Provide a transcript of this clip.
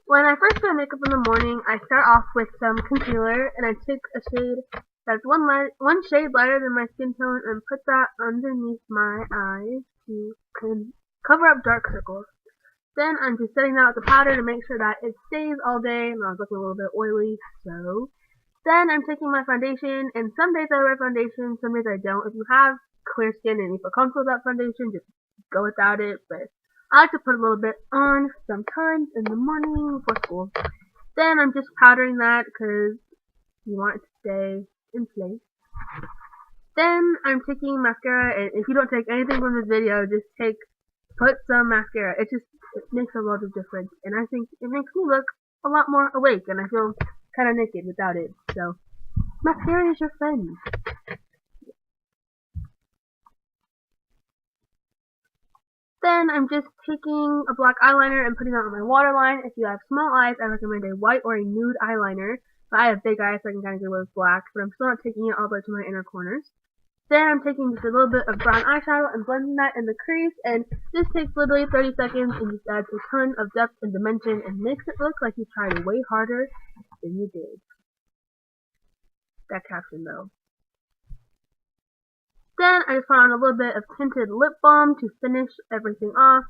When I first put makeup in the morning, I start off with some concealer, and I take a shade that's one shade lighter than my skin tone and put that underneath my eyes to cover up dark circles. Then I'm just setting that with the powder to make sure that it stays all day, and I was looking a little bit oily, so. Then I'm taking my foundation, and some days I wear foundation, some days I don't. If you have clear skin and you feel comfortable with that foundation, just go without it, but I like to put a little bit on sometimes in the morning before school. Then I'm just powdering that because you want it to stay in place. Then I'm taking mascara, and if you don't take anything from this video, just put some mascara. It makes a lot of difference, and I think it makes me look a lot more awake, and I feel kind of naked without it. So mascara is your friend. Then I'm just taking a black eyeliner and putting it on my waterline. If you have small eyes, I recommend a white or a nude eyeliner. But I have big eyes, so I can kind of get away with black, but I'm still not taking it all the way to my inner corners. Then I'm taking just a little bit of brown eyeshadow and blending that in the crease, and this takes literally 30 seconds and just adds a ton of depth and dimension and makes it look like you tried way harder than you did. That caption though. Then I just put on a little bit of tinted lip balm to finish everything off.